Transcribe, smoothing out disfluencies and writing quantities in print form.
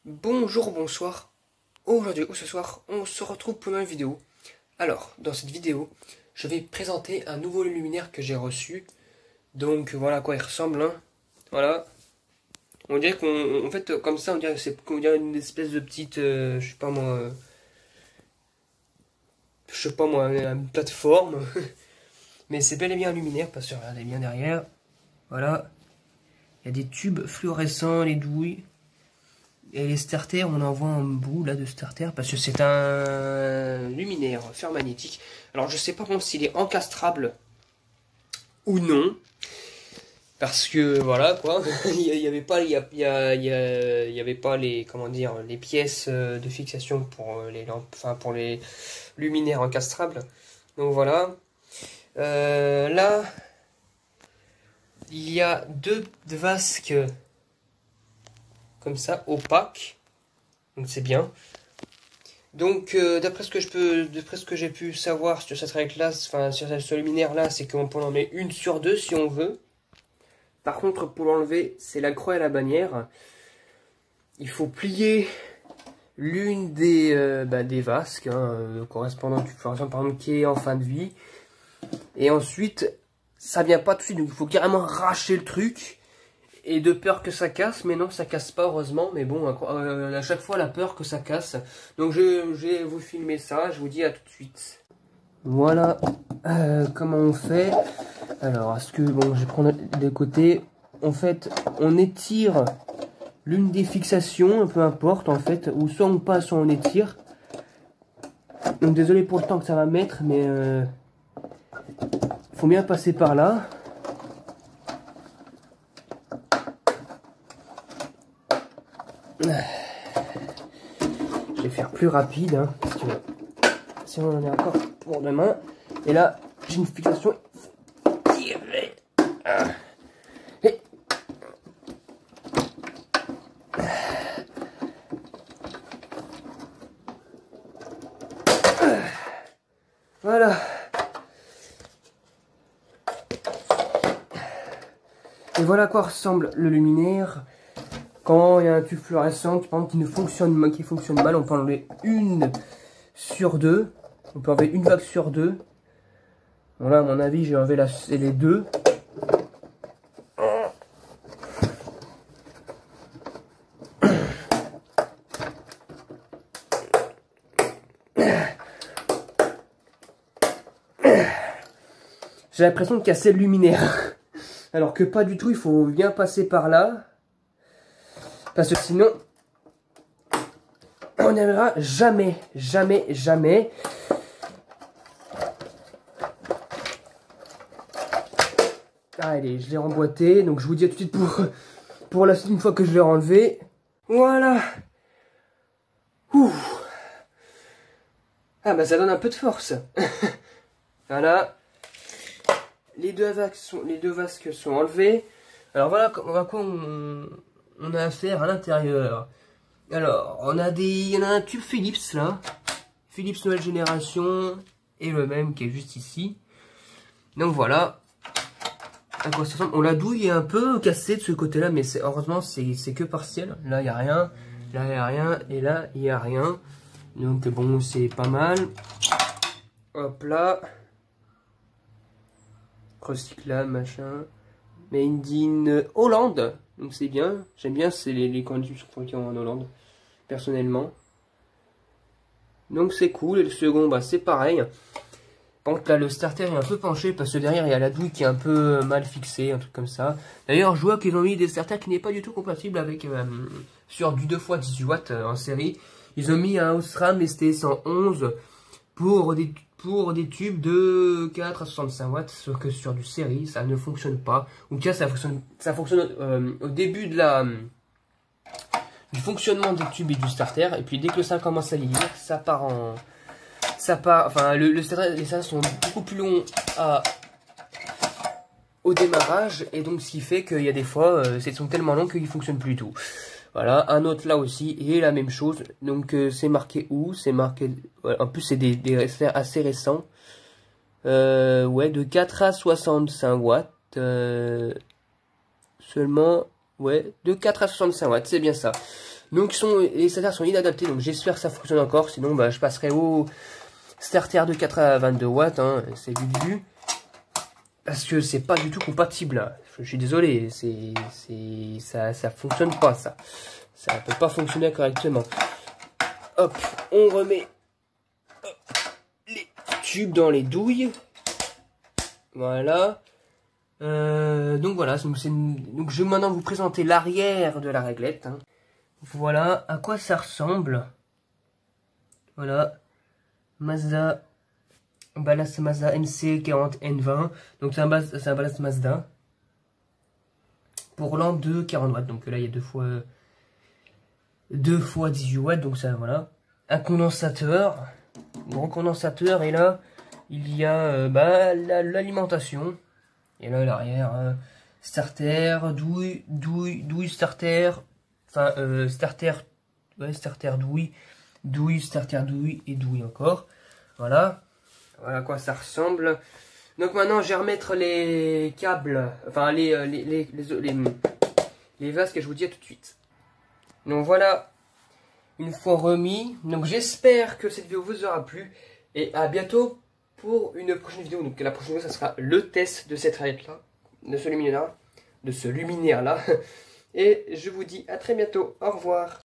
Bonjour, bonsoir. Aujourd'hui ou ce soir, on se retrouve pour une vidéo. Alors, dans cette vidéo, je vais présenter un nouveau luminaire que j'ai reçu. Donc voilà à quoi il ressemble. Hein. Voilà. On dirait qu'en fait, comme ça, on dirait que c'est une espèce de petite, je sais pas moi, une plateforme. Mais c'est bel et bien un luminaire parce que regardez bien derrière. Voilà. Il y a des tubes fluorescents, les douilles. Et les starters, on en voit un bout là de starter parce que c'est un luminaire fermagnétique. Alors je sais pas s'il est encastrable ou non. Parce que voilà quoi, il y avait pas, il y avait pas les, comment dire, les pièces de fixation pour les lampes, enfin pour les luminaires encastrables. Donc voilà. Là, il y a deux vasques comme ça, opaques. Donc c'est bien. Donc d'après ce que j'ai pu savoir sur cette règle là, enfin sur ce luminaire là, c'est qu'on peut en enlever une sur deux si on veut. Par contre, pour l'enlever, c'est la croix et la bannière. Il faut plier l'une des vasques correspondant par exemple qui est en fin de vie. Et ensuite, ça vient pas tout de suite, donc il faut carrément arracher le truc. Et de peur que ça casse, mais non, ça casse pas heureusement. Mais bon, à chaque fois la peur que ça casse. Donc je vais vous filmer ça, je vous dis à tout de suite. Voilà comment on fait. Alors, est-ce que, bon, je vais prendre des côtés. En fait, on étire l'une des fixations, peu importe en fait, ou soit on passe, soit on étire. Donc désolé pour le temps que ça va mettre, mais faut bien passer par là. Je vais faire plus rapide, hein, parce que sinon on en est encore pour demain. Et là, j'ai une fixation. Et voilà. Et voilà à quoi ressemble le luminaire. Quand il y a un tube fluorescent qui fonctionne mal, on peut enlever une sur deux. On peut enlever une vague sur deux. Voilà, à mon avis, j'ai enlevé les deux. J'ai l'impression de casser le luminaire. Alors que pas du tout, il faut bien passer par là. Parce que sinon, on n'y arrivera jamais, jamais, jamais. Allez, je l'ai remboîté. Donc je vous dis à tout de suite pour la suite une fois que je l'ai enlevé. Voilà. Ouh. Ah bah ça donne un peu de force. Voilà. Les deux vasques sont enlevés. Alors voilà à quoi on a affaire à l'intérieur. Alors, il y en a un tube Philips là. Philips nouvelle génération. Et le même qui est juste ici. Donc voilà. À quoi ça ressemble. On la douille est un peu cassée de ce côté-là. Mais heureusement, c'est que partiel. Là, il n'y a rien. Là, il n'y a rien. Et là, il n'y a rien. Donc bon, c'est pas mal. Hop là. Recyclable, machin. Made in Hollande. Donc c'est bien. J'aime bien les conduits qui en Hollande. Personnellement. Donc c'est cool. Et le second, bah c'est pareil. Par contre là le starter est un peu penché parce que derrière il y a la douille qui est un peu mal fixée, un truc comme ça. D'ailleurs je vois qu'ils ont mis des starters qui n'est pas du tout compatible avec sur du 2x18 watts en série. Ils ont mis un Osram ST111 pour des tubes de 4 à 65 watts, sauf que sur du série ça ne fonctionne pas. Ou bien ça fonctionne au début de du fonctionnement des tubes et du starter, et puis dès que ça commence à lire, ça part en... Enfin, les starters sont beaucoup plus longs au démarrage, et donc ce qui fait qu'il y a des fois, ils sont tellement longs qu'ils ne fonctionnent plus du tout. Voilà, un autre là aussi, et la même chose. Donc c'est marqué où? C'est marqué... Ouais, en plus c'est des resserres assez récents. Ouais, de 4 à 65 watts. Seulement, ouais, de 4 à 65 watts, c'est bien ça. Donc les starters sont inadaptés, donc j'espère que ça fonctionne encore. Sinon bah, je passerai au starter de 4 à 22 watts, hein, c'est vu. Parce que c'est pas du tout compatible. Hein. Je suis désolé, ça fonctionne pas ça. Ça peut pas fonctionner correctement. Hop, on remet les tubes dans les douilles. Voilà. Donc voilà, donc je vais maintenant vous présenter l'arrière de la réglette. Hein. Voilà à quoi ça ressemble. Voilà. Mazda. Ballast Mazda MC40N20. Donc c'est un ballast Mazda. Pour lampe de 40 watts. Donc là il y a deux fois 18 watts. Donc ça voilà. Un condensateur. Gros condensateur. Et là il y a l'alimentation. Et là l'arrière. Starter, douille, starter. Enfin starter. Ouais, starter, douille, starter, douille et douille encore. Voilà. Voilà à quoi ça ressemble. Donc maintenant, je vais remettre les câbles, enfin les vases que je vous dis à tout de suite. Donc voilà, une fois remis. Donc j'espère que cette vidéo vous aura plu. Et à bientôt pour une prochaine vidéo. Donc la prochaine vidéo, ça sera le test de cette réglette-là, de ce luminaire-là. Et je vous dis à très bientôt. Au revoir.